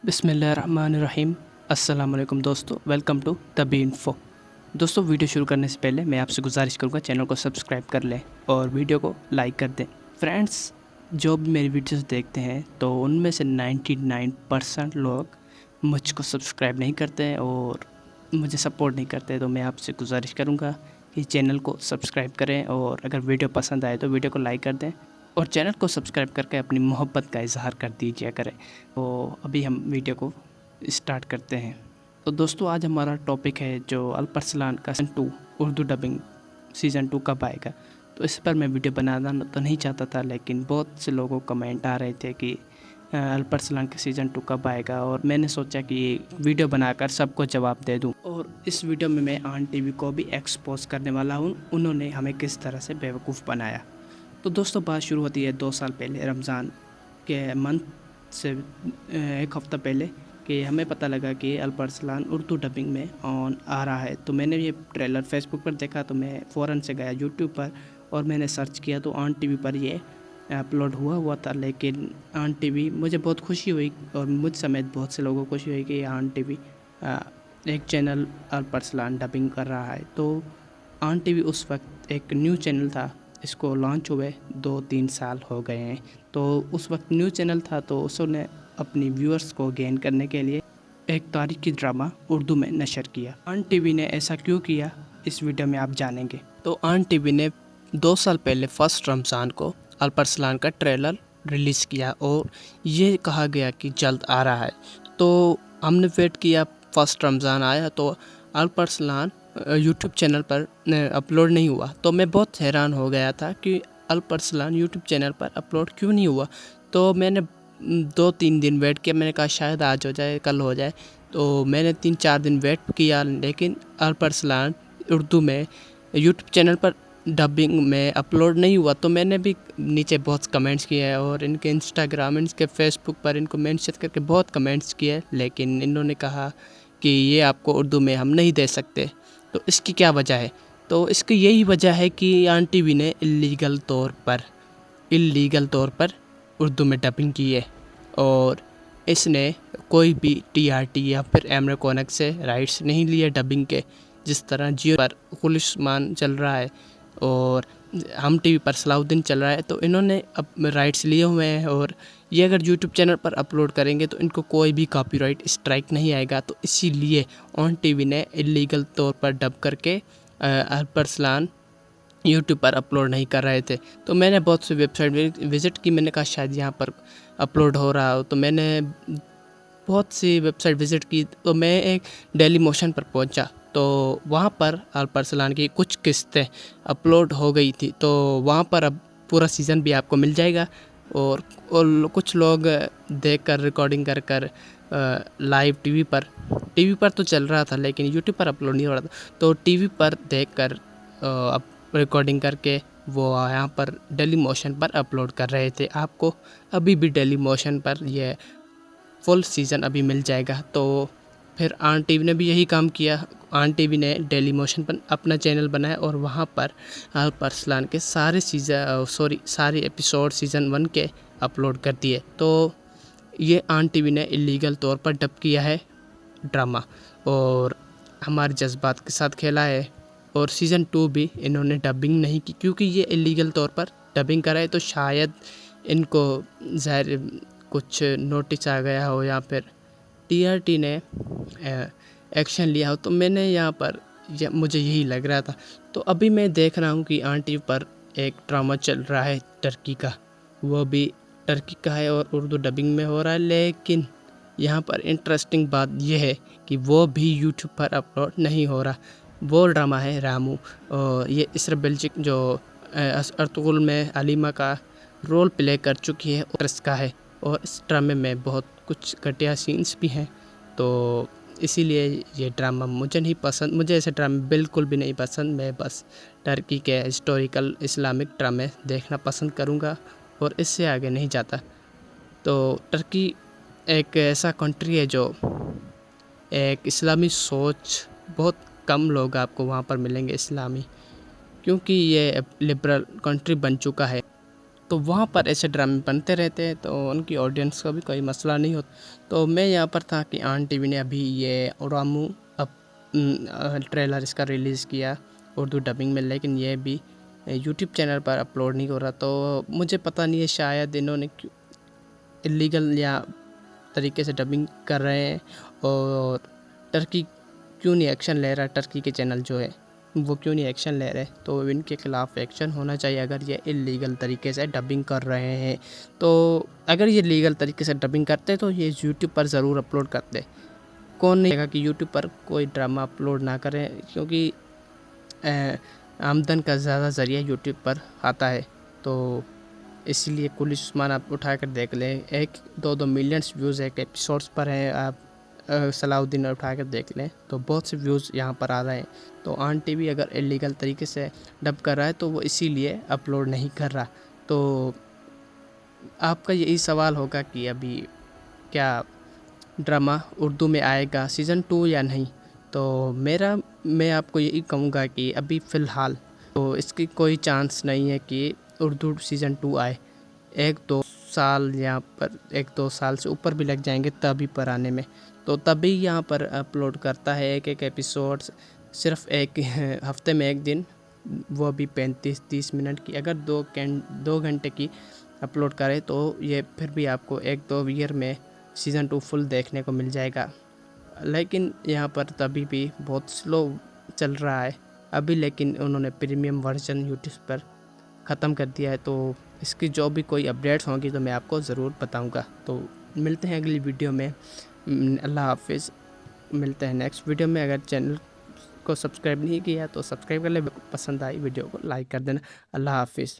बिस्मिल्लाहिर्रहमानिर्रहीम। अस्सलाम वालेकुम दोस्तों, welcome to the B info. दोस्तों, वीडियो शुरू करने से पहले मैं आपसे गुजारिश करूँगा चैनल को सब्सक्राइब कर लें और वीडियो को लाइक कर दें। फ्रेंड्स, जो भी मेरी वीडियोस देखते हैं तो उनमें से 99% लोग मुझको सब्सक्राइब नहीं करते हैं और मुझे सपोर्ट नहीं करते। तो मैं आपसे गुजारिश करूँगा कि चैनल को सब्सक्राइब करें और अगर वीडियो पसंद आए तो वीडियो को लाइक कर दें और चैनल को सब्सक्राइब करके अपनी मोहब्बत का इजहार कर दीजिए करें। तो अभी हम वीडियो को स्टार्ट करते हैं। तो दोस्तों, आज हमारा टॉपिक है जो अल्परसलान का सीज़न 2 उर्दू डबिंग सीज़न 2 कब आएगा। तो इस पर मैं वीडियो बनाना तो नहीं चाहता था, लेकिन बहुत से लोगों को कमेंट आ रहे थे कि अल्परसलान का सीज़न 2 कब आएगा, और मैंने सोचा कि वीडियो बनाकर सबको जवाब दे दूं। और इस वीडियो में मैं आन टीवी को भी एक्सपोज करने वाला हूं, उन्होंने हमें किस तरह से बेवकूफ़ बनाया। तो दोस्तों, बात शुरू होती है 2 साल पहले, रमज़ान के मंथ से एक हफ़्ता पहले, कि हमें पता लगा कि अल्परसलान उर्दू डबिंग में ऑन आ रहा है। तो मैंने ये ट्रेलर फेसबुक पर देखा, तो मैं फ़ौरन से गया यूट्यूब पर और मैंने सर्च किया तो ऑन टीवी पर ये अपलोड हुआ था। लेकिन ऑन टीवी मुझे बहुत खुशी हुई और मुझ समेत बहुत से लोगों को खुशी हुई कि ऑन टीवी एक चैनल अल्परसलान डबिंग कर रहा है। तो ऑन टीवी उस वक्त एक न्यू चैनल था, इसको लॉन्च हुए 2-3 साल हो गए हैं। तो उस वक्त न्यू चैनल था, तो उसने अपनी व्यूअर्स को गेन करने के लिए एक तारीखी ड्रामा उर्दू में नशर किया। ऑन टीवी ने ऐसा क्यों किया, इस वीडियो में आप जानेंगे। तो ऑन टीवी ने 2 साल पहले फर्स्ट रमज़ान को अल्परसलान का ट्रेलर रिलीज़ किया और ये कहा गया कि जल्द आ रहा है। तो हमने वेट किया, फर्स्ट रमज़ान आया तो अल्परसलान यूट्यूब चैनल पर अपलोड नहीं हुआ। तो मैं बहुत हैरान हो गया था कि अल्परसलान यूट्यूब चैनल पर अपलोड क्यों नहीं हुआ। तो मैंने 2-3 दिन वेट किया, मैंने कहा शायद आज हो जाए, कल हो जाए। तो मैंने 3-4 दिन वेट किया, लेकिन अल्परसलान उर्दू में यूट्यूब चैनल पर डबिंग में अपलोड नहीं हुआ। तो मैंने भी नीचे बहुत कमेंट्स किए हैं और इनके इंस्टाग्राम, इनके फेसबुक पर इनको मेंशन करके बहुत कमेंट्स किए, लेकिन इन्होंने कहा कि ये आपको उर्दू में हम नहीं दे सकते। तो इसकी क्या वजह है? तो इसकी यही वजह है कि ऑन टीवी ने इल्लीगल तौर पर उर्दू में डबिंग की है और इसने कोई भी टीआरटी या फिर एमरेकोनक से राइट्स नहीं लिए डबिंग के। जिस तरह जियो पर खुलिस्मान चल रहा है और हम टीवी पर सलाउद्दीन चल रहा है, तो इन्होंने अब राइट्स लिए हुए हैं और ये अगर यूट्यूब चैनल पर अपलोड करेंगे तो इनको कोई भी कॉपीराइट स्ट्राइक नहीं आएगा। तो इसीलिए ऑन टीवी ने इल्लीगल तौर पर डब करके अल्परसलान यूट्यूब पर अपलोड नहीं कर रहे थे। तो मैंने बहुत सी वेबसाइट विज़िट की, मैंने कहा शायद यहाँ पर अपलोड हो रहा हो। तो मैंने बहुत सी वेबसाइट विज़िट की, तो मैं एक डेली मोशन पर पहुँचा, तो वहाँ पर अल्परसलान की कुछ किस्तें अपलोड हो गई थी। तो वहाँ पर अब पूरा सीज़न भी आपको मिल जाएगा और कुछ लोग देखकर रिकॉर्डिंग कर लाइव टीवी पर तो चल रहा था, लेकिन यूट्यूब पर अपलोड नहीं हो रहा था। तो टीवी पर देखकर अब रिकॉर्डिंग करके वो यहाँ पर डेली मोशन पर अपलोड कर रहे थे। आपको अभी भी डेली मोशन पर ये फुल सीज़न अभी मिल जाएगा। तो फिर ऑन टीवी ने भी यही काम किया। ऑन टीवी ने डेली मोशन पर अपना चैनल बनाया और वहाँ पर अल्परसलान के सारे एपिसोड सीज़न 1 के अपलोड कर दिए। तो ये ऑन टीवी ने इल्लीगल तौर पर डब किया है ड्रामा और हमारे जज्बात के साथ खेला है। और सीज़न 2 भी इन्होंने डबिंग नहीं की, क्योंकि ये इल्लीगल तौर पर डबिंग कराए। तो शायद इनको ज़ाहिर कुछ नोटिस आ गया हो या फिर टीआरटी ने एक्शन लिया हो। तो मैंने यहाँ पर मुझे यही लग रहा था। तो अभी मैं देख रहा हूँ कि ऑन टीवी पर एक ड्रामा चल रहा है टर्की का, वो भी टर्की का है और उर्दू डबिंग में हो रहा है। लेकिन यहाँ पर इंटरेस्टिंग बात यह है कि वो भी यूट्यूब पर अपलोड नहीं हो रहा। वो ड्रामा है रामू और ये इसरा बेल्जिक जो अर्तुगरुल में अलीमा का रोल प्ले कर चुकी है उसका है, और इस ड्रामे में बहुत कुछ घटिया सीन्स भी हैं। तो इसीलिए ये ड्रामा मुझे नहीं पसंद, मुझे ऐसे ड्रामे बिल्कुल भी नहीं पसंद। मैं बस टर्की के हिस्टोरिकल इस्लामिक ड्रामे देखना पसंद करूँगा और इससे आगे नहीं जाता। तो टर्की एक ऐसा कंट्री है जो एक इस्लामी सोच, बहुत कम लोग आपको वहाँ पर मिलेंगे इस्लामी, क्योंकि ये लिबरल कंट्री बन चुका है। तो वहाँ पर ऐसे ड्रामे बनते रहते हैं, तो उनकी ऑडियंस का भी कोई मसला नहीं होता। तो मैं यहाँ पर था कि आन टीवी ने अभी ये रामू अब ट्रेलर इसका रिलीज़ किया उर्दू डबिंग में, लेकिन ये भी यूट्यूब चैनल पर अपलोड नहीं हो रहा। तो मुझे पता नहीं है, शायद इन्होंने इलीगल या तरीके से डबिंग कर रहे हैं, और टर्की क्यों नहीं एक्शन ले रहा, टर्की के चैनल जो है वो क्यों नहीं एक्शन ले रहे। तो इनके खिलाफ़ एक्शन होना चाहिए अगर ये इलीगल तरीके से डबिंग कर रहे हैं। तो अगर ये लीगल तरीके से डबिंग करते तो ये यूट्यूब पर ज़रूर अपलोड करते। कौन नहीं कहेगा कि यूट्यूब पर कोई ड्रामा अपलोड ना करें, क्योंकि आमदन का ज़्यादा ज़रिया यूट्यूब पर आता है। तो इसीलिए कुल उस्मान आप उठा कर देख लें, 1-2 मिलियंस व्यूज़ एक एपिसोड्स पर हैं। आप सलाउद्दीन उठा कर देख लें तो बहुत से व्यूज़ यहाँ पर आ रहे हैं। तो आन टीवी अगर इलीगल तरीके से डब कर रहा है तो वो इसीलिए अपलोड नहीं कर रहा। तो आपका यही सवाल होगा कि अभी क्या ड्रामा उर्दू में आएगा सीज़न 2 या नहीं। तो मैं आपको यही कहूँगा कि अभी फ़िलहाल तो इसकी कोई चांस नहीं है कि उर्दू सीज़न 2 आए। 1-2 साल यहाँ पर 1-2 साल से ऊपर भी लग जाएंगे तभी पर आने में। तो तभी यहाँ पर अपलोड करता है एक एपिसोड्स, सिर्फ एक हफ्ते में एक दिन, वो भी 35-30 मिनट की। अगर 2 घंटे की अपलोड करे तो ये फिर भी आपको 1-2 ईयर में सीज़न 2 फुल देखने को मिल जाएगा। लेकिन यहाँ पर तभी भी बहुत स्लो चल रहा है अभी, लेकिन उन्होंने प्रीमियम वर्जन यूट्यूब पर ख़त्म कर दिया है। तो इसकी जो भी कोई अपडेट्स होंगी तो मैं आपको ज़रूर बताऊंगा। तो मिलते हैं अगली वीडियो में। अल्लाह हाफिज़। मिलते हैं नेक्स्ट वीडियो में। अगर चैनल को सब्सक्राइब नहीं किया तो सब्सक्राइब कर ले, पसंद आई वीडियो को लाइक कर देना। अल्लाह हाफिज़।